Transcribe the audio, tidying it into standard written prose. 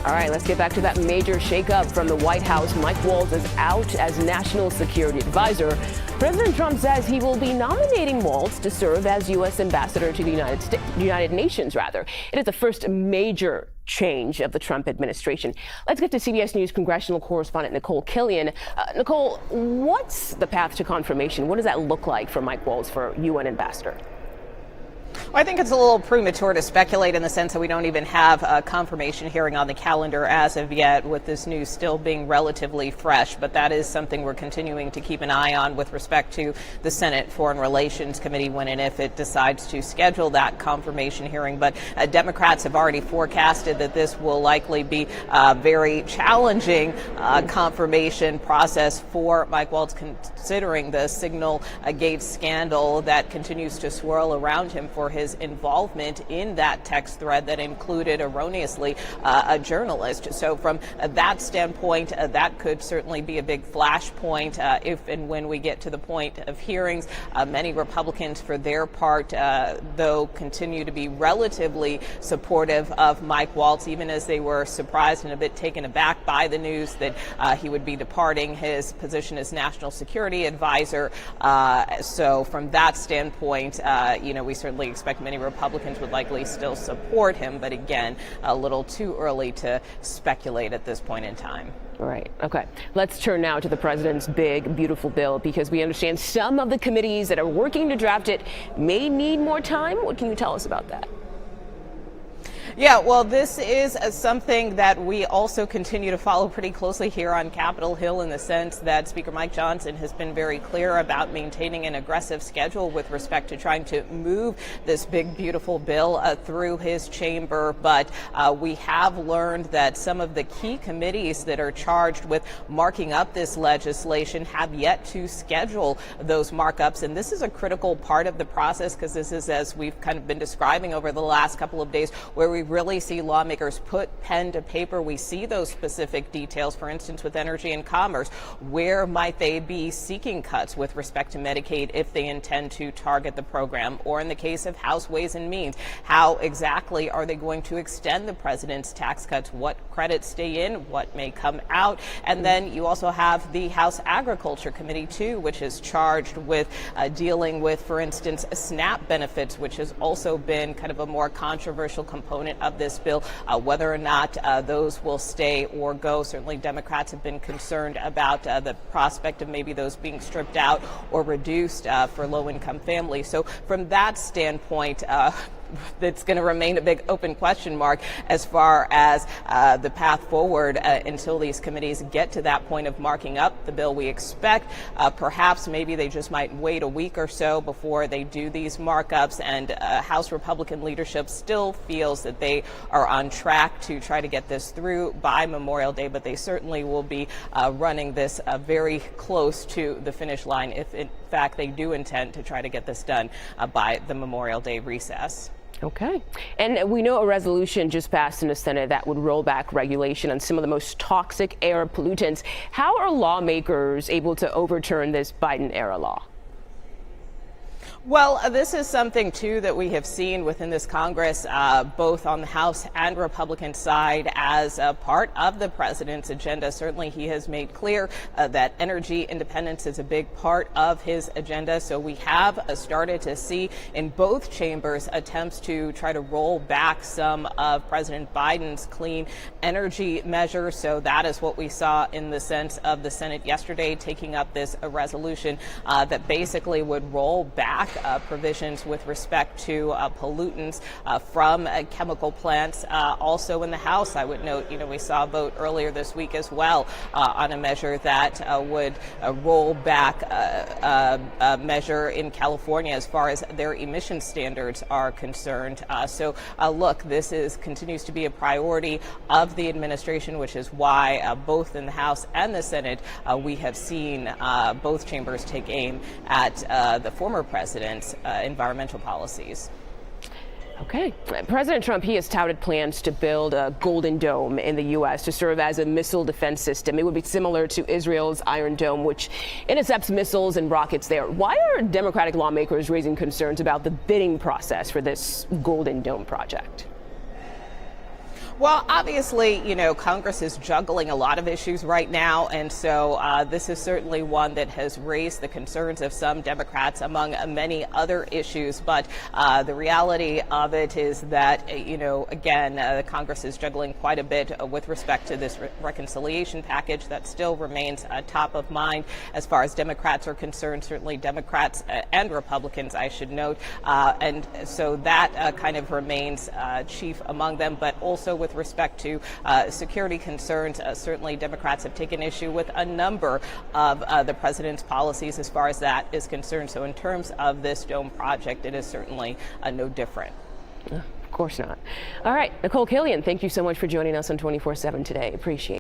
All right, let's get back to that major shakeup from the White House. Mike Waltz is out as National Security Advisor. President Trump says he will be nominating Waltz to serve as U.S. Ambassador to the United Nations. It is the first major change of the Trump administration. Let's get to CBS News congressional correspondent Nikole Killion. Nikole, what's the path to confirmation? What does that look like for Mike Waltz for UN ambassador? Well, I think it's a little premature to speculate in the sense that we don't even have a confirmation hearing on the calendar as of yet, with this news still being relatively fresh. But that is something we're continuing to keep an eye on with respect to the Senate Foreign Relations Committee when and if it decides to schedule that confirmation hearing. But Democrats have already forecasted that this will likely be a very challenging confirmation process for Mike Waltz, considering the Signal Gate scandal that continues to swirl around him for his involvement in that text thread that included erroneously a journalist. So from that standpoint, that could certainly be a big flashpoint if and when we get to the point of hearings. Many Republicans, for their part, though, continue to be relatively supportive of Mike Waltz, even as they were surprised and a bit taken aback by the news that he would be departing his position as National Security Advisor. So from that standpoint, we certainly expect many Republicans would likely still support him, but again, a little too early to speculate at this point in time. Right. Okay. Let's turn now to the president's big, beautiful bill, because we understand some of the committees that are working to draft it may need more time. What can you tell us about that? Yeah, well, this is something that we also continue to follow pretty closely here on Capitol Hill, in the sense that Speaker Mike Johnson has been very clear about maintaining an aggressive schedule with respect to trying to move this big, beautiful bill through his chamber. But we have learned that some of the key committees that are charged with marking up this legislation have yet to schedule those markups. And this is a critical part of the process, because this is, as we've kind of been describing over the last couple of days, where we really see lawmakers put pen to paper. We see those specific details, for instance, with energy and commerce. Where might they be seeking cuts with respect to Medicaid if they intend to target the program? Or in the case of House Ways and Means, how exactly are they going to extend the president's tax cuts? What credits stay in? What may come out? And then you also have the House Agriculture Committee, too, which is charged with dealing with, for instance, SNAP benefits, which has also been kind of a more controversial component of this bill, whether or not those will stay or go. Certainly Democrats have been concerned about the prospect of maybe those being stripped out or reduced for low-income families. So from that standpoint, it's going to remain a big open question mark as far as the path forward until these committees get to that point of marking up the bill. We expect perhaps maybe they just might wait a week or so before they do these markups, and House Republican leadership still feels that they are on track to try to get this through by Memorial Day, but they certainly will be running this very close to the finish line if in fact they do intend to try to get this done by the Memorial Day recess. Okay. And we know a resolution just passed in the Senate that would roll back regulation on some of the most toxic air pollutants. How are lawmakers able to overturn this Biden-era law? Well, this is something, too, that we have seen within this Congress, both on the House and Republican side, as a part of the president's agenda. Certainly, he has made clear that energy independence is a big part of his agenda. So we have started to see in both chambers attempts to try to roll back some of President Biden's clean energy measures. So that is what we saw in the sense of the Senate yesterday, taking up this resolution that basically would roll back provisions with respect to pollutants from chemical plants. Also in the House, I would note, we saw a vote earlier this week as well on a measure that would roll back a measure in California as far as their emission standards are concerned. So look, this continues to be a priority of the administration, which is why both in the House and the Senate, we have seen both chambers take aim at the former president's environmental policies. Okay. President Trump, he has touted plans to build a Golden Dome in the U.S. to serve as a missile defense system. It would be similar to Israel's Iron Dome, which intercepts missiles and rockets there. Why are Democratic lawmakers raising concerns about the bidding process for this Golden Dome project? Well, obviously, Congress is juggling a lot of issues right now, and so this is certainly one that has raised the concerns of some Democrats among many other issues. But the reality of it is that, again, Congress is juggling quite a bit with respect to this reconciliation package that still remains top of mind as far as Democrats are concerned, certainly Democrats and Republicans, I should note. And so that kind of remains chief among them, but also with respect to security concerns, certainly Democrats have taken issue with a number of the president's policies as far as that is concerned. So in terms of this dome project, it is certainly no different. Of course not. All right, Nikole Killion, thank you so much for joining us on 24/7 today. Appreciate it.